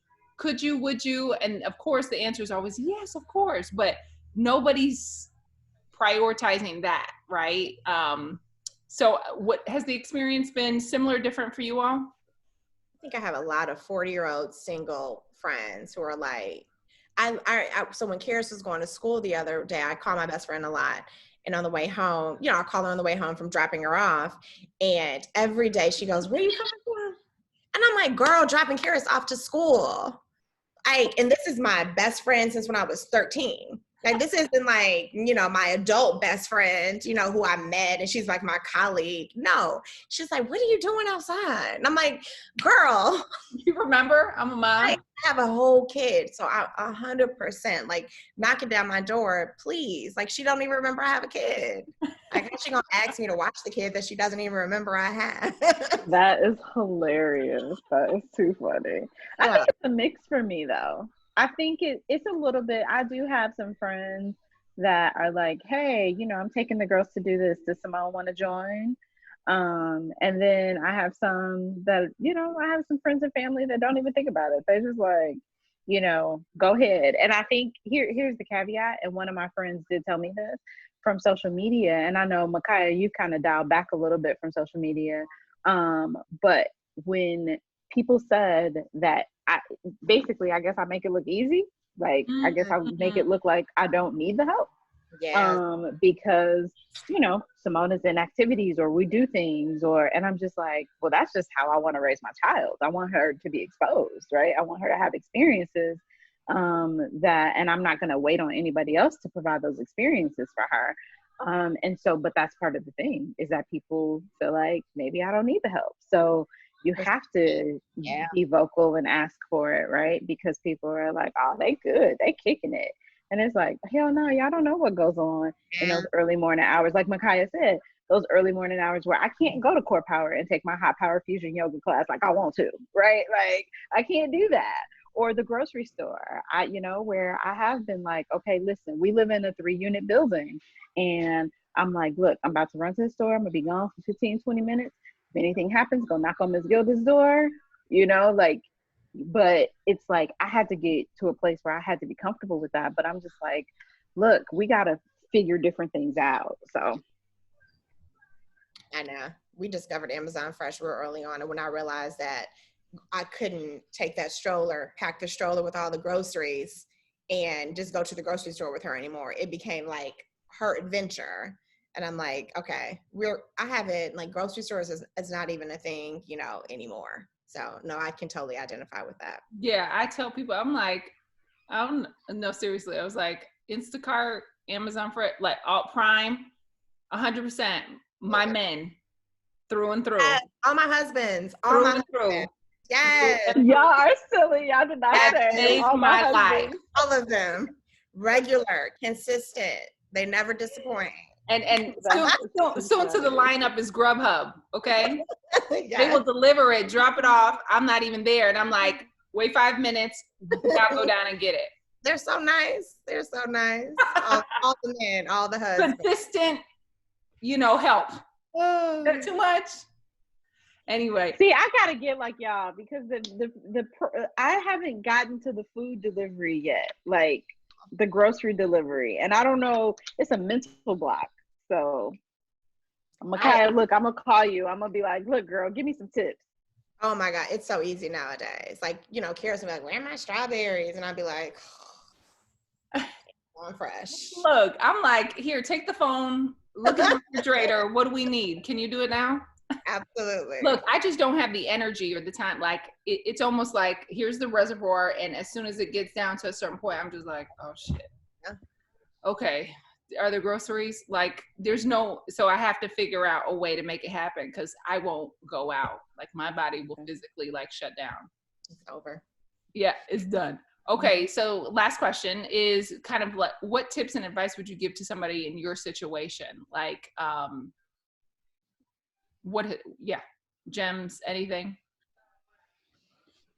would you? And of course the answer is always yes, of course, but nobody's prioritizing that, right? So what has the experience been similar, different for you all? I think I have a lot of 40-year-old single friends who are like, so when Karis was going to school the other day, I call my best friend a lot. And on the way home, I call her on the way home from dropping her off. And every day she goes, where are you coming from? And I'm like, girl, dropping Karis off to school. And this is my best friend since when I was 13. Like, this isn't like, my adult best friend, who I met and she's like my colleague. No, she's like, what are you doing outside? And I'm like, girl, You remember? I'm a mom. I have a whole kid. So I 100% like knocking down my door, please. Like, she don't even remember I have a kid. Like, how's she gonna ask me to watch the kid that she doesn't even remember I have? That is hilarious. That is too funny. I think it's a mix for me though. I think it's a little bit, I do have some friends that are like, hey, I'm taking the girls to do this. Does Simone want to join? And then I have some that, I have some friends and family that don't even think about it. They just like, go ahead. And I think here's the caveat. And one of my friends did tell me this from social media. And I know, Micaiah, you kind of dialed back a little bit from social media. But when people said that I guess I make it look easy. Like, I guess I make it look like I don't need the help. Yeah. Because, Simone is in activities or we do things and I'm just like, well, that's just how I want to raise my child. I want her to be exposed, right? I want her to have experiences and I'm not going to wait on anybody else to provide those experiences for her. But that's part of the thing is that people feel like maybe I don't need the help. So you have to be vocal and ask for it, right? Because people are like, oh, they good, they kicking it. And it's like, hell no, y'all don't know what goes on in those early morning hours. Like Micaiah said, those early morning hours where I can't go to Core Power and take my high power fusion yoga class like I want to, right? Like, I can't do that. Or the grocery store, where I have been like, okay, listen, we live in a 3-unit building. And I'm like, look, I'm about to run to the store. I'm going to be gone for 15, 20 minutes. If anything happens, go knock on Miss Gilda's door, but it's like, I had to get to a place where I had to be comfortable with that. But I'm just like, look, we got to figure different things out. So. I know. We discovered Amazon Fresh real early on. And when I realized that I couldn't take that stroller, pack the stroller with all the groceries and just go to the grocery store with her anymore, it became like her adventure. And I'm like, okay, I haven't, like, grocery stores is not even a thing, anymore. So no, I can totally identify with that. Yeah, I tell people, I'm like, I don't know, seriously. I was like, Instacart, Amazon for like all Prime, 100%. My men, through and through. Yes, all my husbands, all my husbands. Yes. Y'all are silly. Y'all did not That say saved my life. All of them, regular, consistent. They never disappoint. And soon to the lineup is Grubhub, okay? Yes. They will deliver it, drop it off. I'm not even there. And I'm like, wait 5 minutes, I'll go down and get it. They're so nice. They're so nice. all the men, all the husbands. Consistent, help. That too much? Anyway. See, I gotta get like y'all because I haven't gotten to the food delivery yet. Like the grocery delivery. And I don't know, it's a mental block. So Micaiah, look, I'm gonna call you. I'm gonna be like, look, girl, give me some tips. Oh my God, it's so easy nowadays. Like, Kara's gonna be like, where are my strawberries? And I'd be like, I'm fresh. Look, I'm like, here, take the phone, look at the refrigerator. What do we need? Can you do it now? Absolutely. Look, I just don't have the energy or the time. Like, it's almost like, here's the reservoir. And as soon as it gets down to a certain point, I'm just like, oh shit. Yeah. Okay. Are there groceries? Like, so I have to figure out a way to make it happen because I won't go out. Like, my body will physically like shut down. It's over. Yeah, it's done. Okay, so last question is kind of like, what tips and advice would you give to somebody in your situation? Like, gems, anything?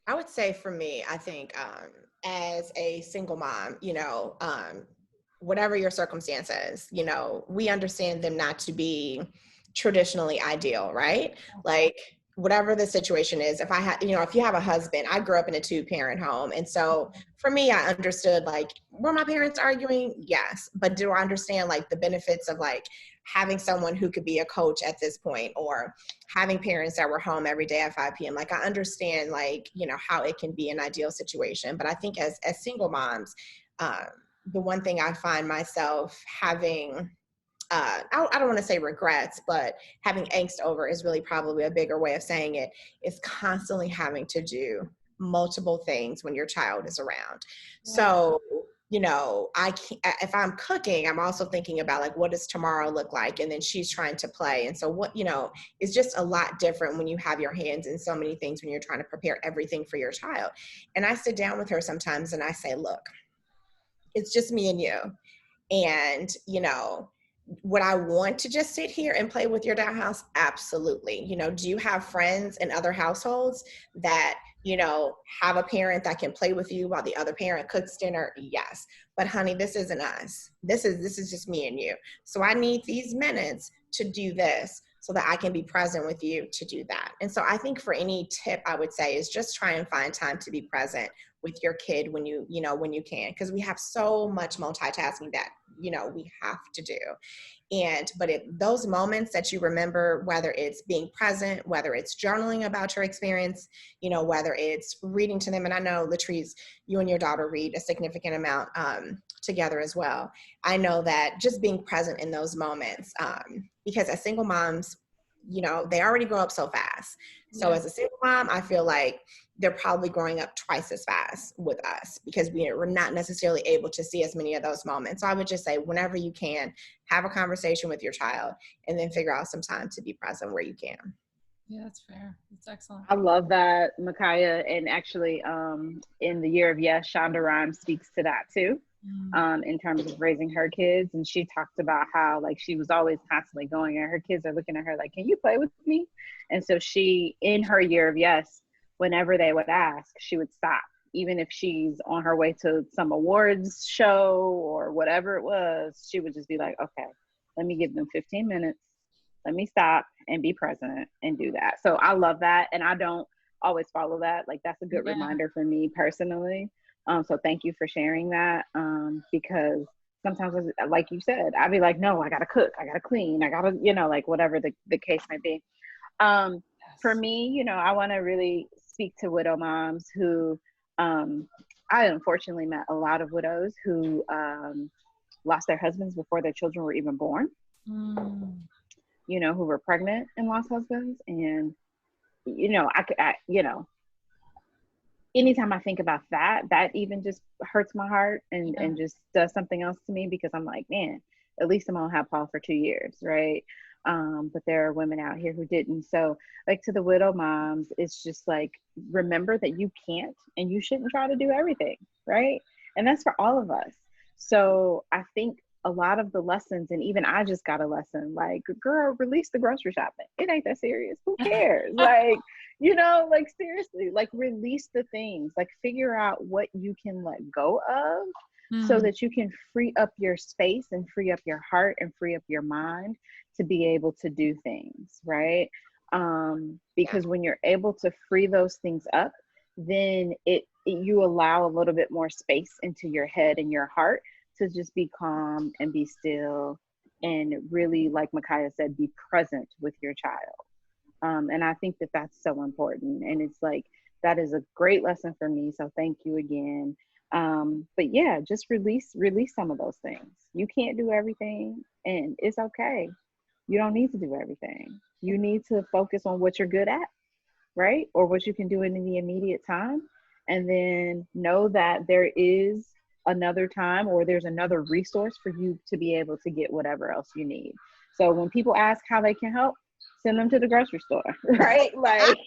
I would say for me, I think as a single mom, whatever your circumstances, we understand them not to be traditionally ideal, right? Like, whatever the situation is, if you have a husband, I grew up in a 2-parent home. And so for me, I understood, like, were my parents arguing? Yes. But do I understand, like, the benefits of, like, having someone who could be a coach at this point, or having parents that were home every day at 5 p.m. Like, I understand, like, how it can be an ideal situation. But I think as single moms, the one thing I find myself having, I don't want to say regrets, but having angst over is really probably a bigger way of saying it, is constantly having to do multiple things when your child is around. So you know, I can't, if I'm cooking, I'm also thinking about like, what does tomorrow look like? And then she's trying to play. And so what, you know, it's just a lot different when you have your hands in so many things, when you're trying to prepare everything for your child. And I sit down with her sometimes and I say, look, it's just me and you. And, you know, would I want to just sit here and play with your dollhouse? Absolutely. You know, do you have friends in other households that, you know, have a parent that can play with you while the other parent cooks dinner? Yes. But honey, this isn't us. This is just me and you. So I need these minutes to do this so that I can be present with you to do that. And so I think for any tip I would say is just try and find time to be present with your kid when you know, when you can, because we have so much multitasking that, you know, we have to do. But those moments that you remember, whether it's being present, whether it's journaling about your experience, you know, whether it's reading to them. And I know, Latrice, you and your daughter read a significant amount together as well. I know that just being present in those moments, because as single moms, you know, they already grow up so fast. So as a single mom, I feel like they're probably growing up twice as fast with us because we're not necessarily able to see as many of those moments. So I would just say, whenever you can, have a conversation with your child and then figure out some time to be present where you can. Yeah, that's fair. That's excellent. I love that, Micaiah. And actually, in the Year of Yes, Shonda Rhimes speaks to that too, in terms of raising her kids. And she talked about how like she was always constantly going and her kids are looking at her like, can you play with me? And so she, in her Year of Yes, whenever they would ask, she would stop. Even if she's on her way to some awards show or whatever it was, she would just be like, okay, let me give them 15 minutes. Let me stop and be present and do that. So I love that. And I don't always follow that. Like that's a good reminder for me personally. So thank you for sharing that. Because sometimes, like you said, I'd be like, no, I gotta cook, I gotta clean, I gotta, you know, like whatever the case may be. For me, you know, I want to really speak to widow moms who, I unfortunately met a lot of widows who lost their husbands before their children were even born. You know, who were pregnant and lost husbands. And, you know, you know, anytime I think about that, that even just hurts my heart and just does something else to me because I'm like, man, at least I'm gonna have Paul for 2 years, right? But there are women out here who didn't. So like to the widow moms, it's just like, remember that you can't and you shouldn't try to do everything, right? And that's for all of us. So I think a lot of the lessons, and even I just got a lesson, like, girl, release the grocery shopping. It ain't that serious. Who cares? Like, you know, like seriously, like release the things, like figure out what you can let go of so that you can free up your space and free up your heart and free up your mind to be able to do things, right? Because when you're able to free those things up, then you allow a little bit more space into your head and your heart to just be calm and be still and really, like Micaiah said, be present with your child. And I think that that's so important. And it's like, that is a great lesson for me. So thank you again. But yeah, just release some of those things. You can't do everything and it's okay. You don't need to do everything. You need to focus on what you're good at, right? Or what you can do in the immediate time. And then know that there is another time or there's another resource for you to be able to get whatever else you need. So when people ask how they can help, send them to the grocery store, right? Like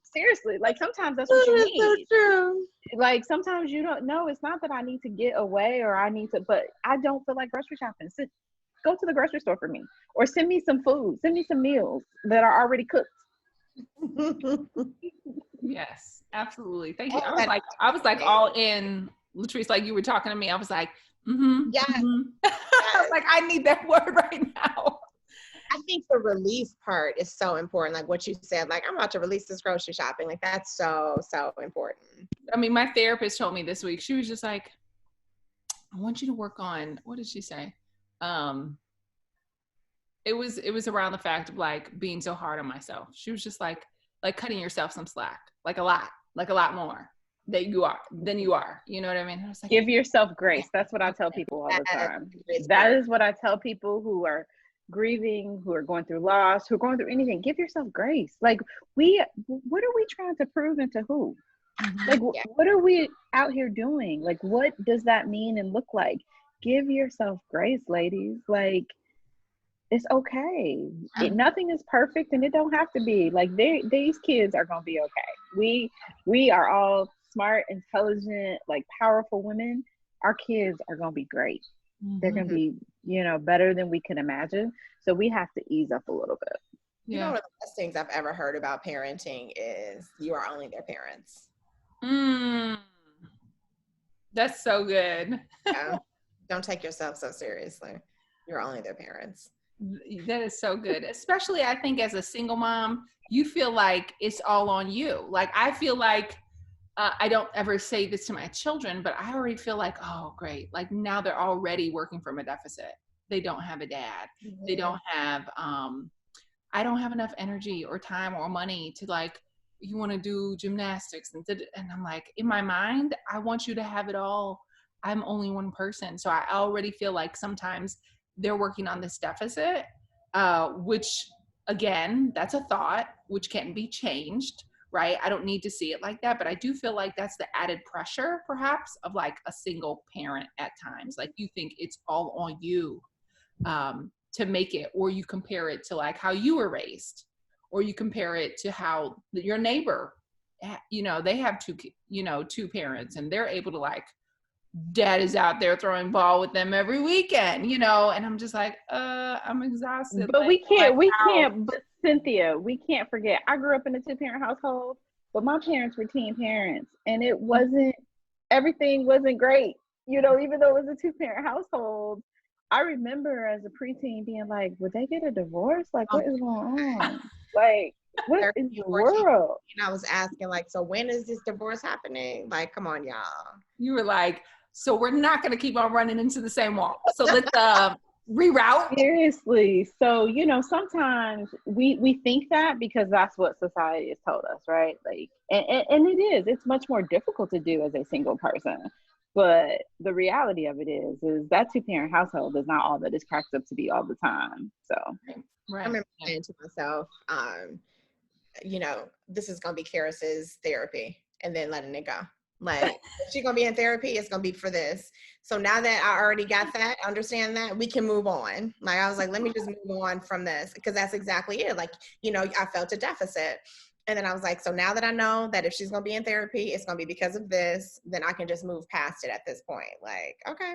seriously, like sometimes that's what you need. So true. Like sometimes you don't know, it's not that I need to get away or I need to, but I don't feel like grocery shopping. So go to the grocery store for me or send me some food, send me some meals that are already cooked. Yes, absolutely. Thank you. I was like all in, Latrice, like you were talking to me. I was like, Yes. I was like, I need that word right now. I think the release part is so important. Like what you said, like I'm about to release this grocery shopping. Like that's so important. I mean, my therapist told me this week, she was just like, I want you to work on, what did she say? It was around the fact of like being so hard on myself. She was just like cutting yourself some slack, like a lot more than you are. You know what I mean? I was like, give yourself grace. That's what I tell people all the time. That is what I tell people who are grieving, who are going through loss, who are going through anything. Give yourself grace. Like what are we trying to prove and to who? Like, Yeah. what are we out here doing? Like, what does that mean and look like? Give yourself grace, ladies. Like, it's okay. Nothing is perfect, and it don't have to be. Like, these kids are gonna be okay. We are all smart, intelligent, like powerful women. Our kids are gonna be great. They're gonna be, better than we can imagine. So we have to ease up a little bit. You know, one of the best things I've ever heard about parenting is you are only their parents. That's so good. Yeah. Don't take yourself so seriously. You're only their parents. That is so good. Especially, I think, as a single mom, you feel like it's all on you. Like, I feel like, I don't ever say this to my children, but I already feel like, oh, great. Like, now they're already working from a deficit. They don't have a dad. They don't have, I don't have enough energy or time or money to, like, you want to do gymnastics. And I'm like, in my mind, I want you to have it all. I'm only one person. So I already feel like sometimes they're working on this deficit, which, again, that's a thought, which can be changed, right? I don't need to see it like that, but I do feel like that's the added pressure, perhaps, of like a single parent at times. Like, you think it's all on you to make it, or you compare it to like how you were raised, or you compare it to how your neighbor, they have two parents, and they're able to, like, dad is out there throwing ball with them every weekend, and I'm just like, I'm exhausted. But we can't, but Cynthia, we can't forget, I grew up in a 2-parent household, but my parents were teen parents, and everything wasn't great. Even though it was a 2-parent household, I remember as a preteen being like, would they get a divorce? Like, what is going on? Like, what is the world? And I was asking, like, so when is this divorce happening? Like, come on, y'all. You were like, so we're not going to keep on running into the same wall. So let's reroute. Seriously. So, sometimes we think that because that's what society has told us, right? Like, and it is. It's much more difficult to do as a single person. But the reality of it is that 2-parent household is not all that it's cracked up to be all the time. So, right. I remember saying to myself, this is going to be Karis's therapy, and then letting it go. Like, if she's going to be in therapy, it's going to be for this. So now that I already got that, understand that, we can move on. Like, I was like, let me just move on from this, because that's exactly it. Like, I felt a deficit. And then I was like, so now that I know that if she's going to be in therapy, it's going to be because of this, then I can just move past it at this point. Like, okay.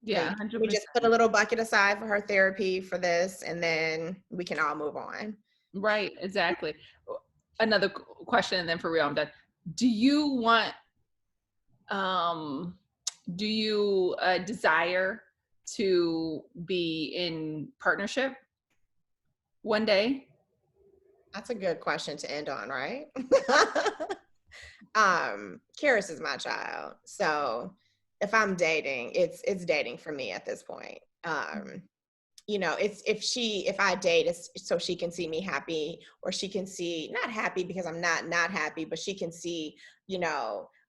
Yeah. Like, we just put a little bucket aside for her therapy for this, and then we can all move on. Right. Exactly. Another question, and then for real, I'm done. Do you desire to be in partnership one day? That's a good question to end on, right? Karis is my child. So if I'm dating, it's dating for me at this point. It's if I date, it's so she can see me happy, or she can see, not happy because I'm not happy, but she can see,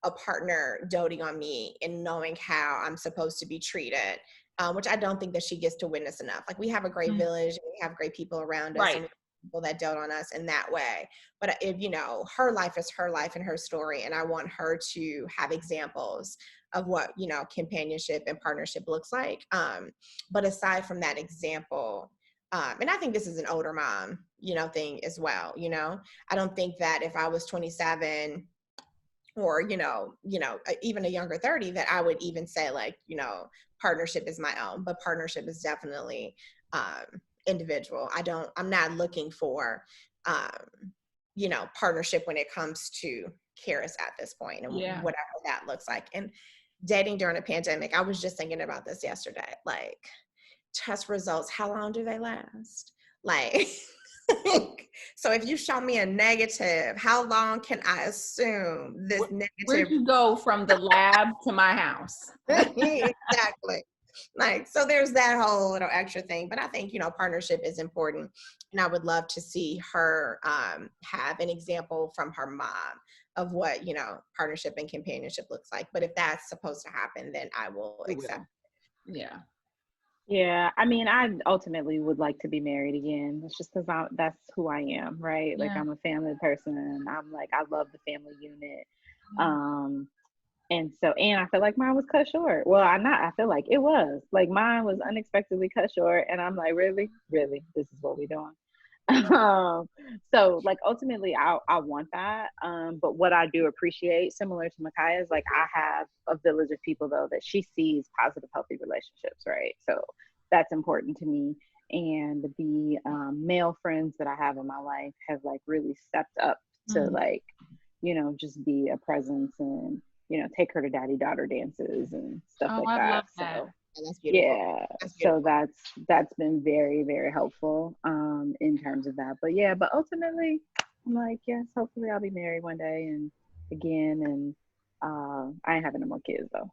a partner doting on me and knowing how I'm supposed to be treated, which I don't think that she gets to witness enough. Like, we have a great village, and we have great people around us, right, and people that dote on us in that way. But if, her life is her life and her story, and I want her to have examples of what, companionship and partnership looks like. But aside from that example, and I think this is an older mom, thing as well. I don't think that if I was 27 or, even a younger 30, that I would even say, like, partnership is my own, but partnership is definitely individual. I'm not looking for, partnership when it comes to Karis at this point, and whatever that looks like. And dating during a pandemic, I was just thinking about this yesterday. Like, test results, how long do they last? Like, so if you show me a negative, how long can I assume this negative? Where'd you go from the lab to my house? Exactly. Like, so there's that whole little extra thing. But I think, partnership is important. And I would love to see her have an example from her mom of what, partnership and companionship looks like. But if that's supposed to happen, then I will accept it. Yeah. Yeah, I mean, I ultimately would like to be married again. It's just because that's who I am, right? Like, Yeah. I'm a family person, and I'm like, I love the family unit. Um, and so, and I feel like mine was cut short. Well, I feel like it was. Like, mine was unexpectedly cut short, and I'm like, really? Really? This is what we're doing? um, so like ultimately I want that. But what I do appreciate, similar to Micaiah, is like I have a village of people though that she sees positive, healthy relationships, right? So that's important to me. And the male friends that I have in my life have like really stepped up to like, just be a presence and, take her to daddy daughter dances and stuff like I that. love that. So That's beautiful. yeah, That's so beautiful. that's been very, very helpful in terms of that. But yeah, but ultimately I'm like, yes, hopefully I'll be married one day and again, and I ain't having no more kids though.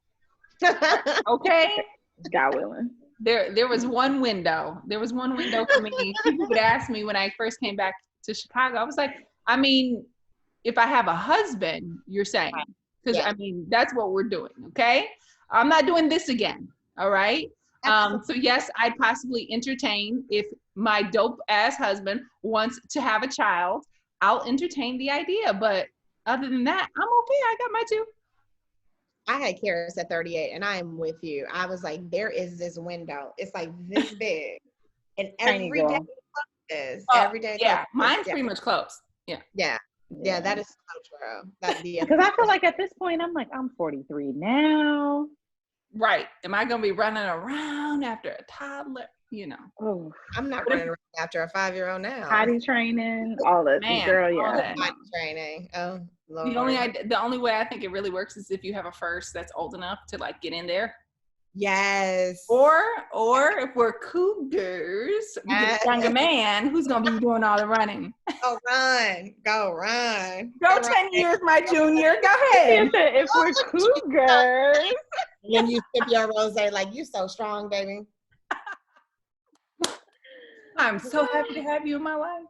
Okay. God willing. There was one window. There was one window for me. People would ask me when I first came back to Chicago. I was like, I mean, if I have a husband, you're saying, because Yeah. I mean, that's what we're doing. Okay. I'm not doing this again. All right. So yes, I'd possibly entertain if my dope ass husband wants to have a child. I'll entertain the idea, but other than that, I'm okay. I got my two. I had Karis at 38, and I am with you. I was like, there is this window. It's like this big, and Tiny every day girl. is every day. Yeah, mine's Yeah. pretty much close. Yeah. Yeah, that is so true. Because I feel like at this point I'm 43 now. Right. Am I going to be running around after a toddler? Oh, I'm not running around after a 5-year-old now. potty training, all that, Man, girl. all Yeah, that. Potty training. Oh Lord. The only way I think it really works is if you have a first that's old enough to like get in there. Yes. Or if we're cougars, we get a younger man who's going to be doing all the running. Go run. Go run. Go 10 years, my junior. Go ahead. if we're cougars. When you sip your rosé, like, you so strong, baby. I'm so happy to have you in my life.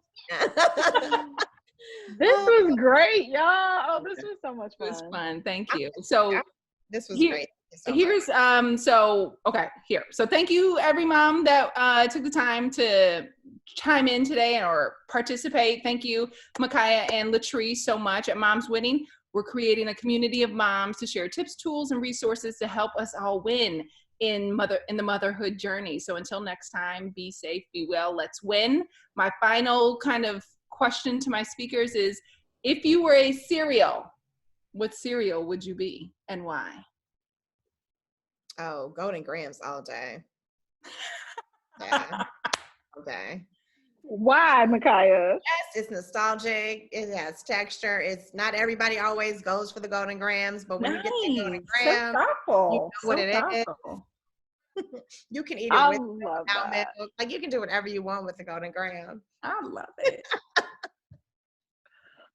This was great, y'all. Oh, this was so much fun. It was fun. Thank you. So this was great. So thank you every mom that took the time to chime in today or participate. Thank you, Micaiah and Latrice, so much at Moms Winning. We're creating a community of moms to share tips, tools, and resources to help us all win in the motherhood journey. So until next time, be safe, be well, let's win. My final kind of question to my speakers is, if you were a cereal, what cereal would you be and why? Oh, Golden Grahams all day. Yeah. All day. Why, Micaiah? Yes, it's nostalgic. It has texture. It's not everybody always goes for the Golden Grahams, but when you get the Golden Graham, you know what it is. You can eat it without milk. Like, you can do whatever you want with the Golden Graham. I love it.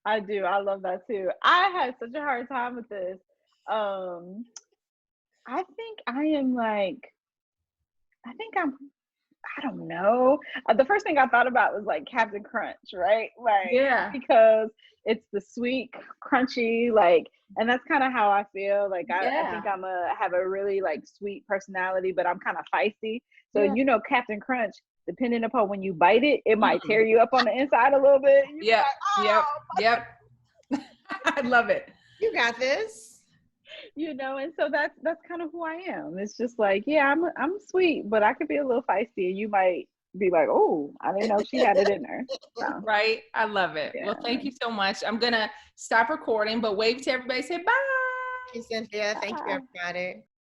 I do. I love that too. I had such a hard time with this. I think I don't know. The first thing I thought about was like Captain Crunch, right? Like, yeah, because it's the sweet, crunchy, like, and that's kind of how I feel. Like, I think have a really like sweet personality, but I'm kind of feisty. So, Captain Crunch, depending upon when you bite it, it might tear you up on the inside a little bit. Yep. I love it. You got this. And so that's kind of who I am. It's just like, yeah, I'm sweet, but I could be a little feisty, and you might be like, oh, I didn't know she had it in her. So. Right. I love it. Yeah. Well, thank you so much. I'm gonna stop recording, but wave to everybody. Say bye. Thank you, Cynthia. Thank you, everybody.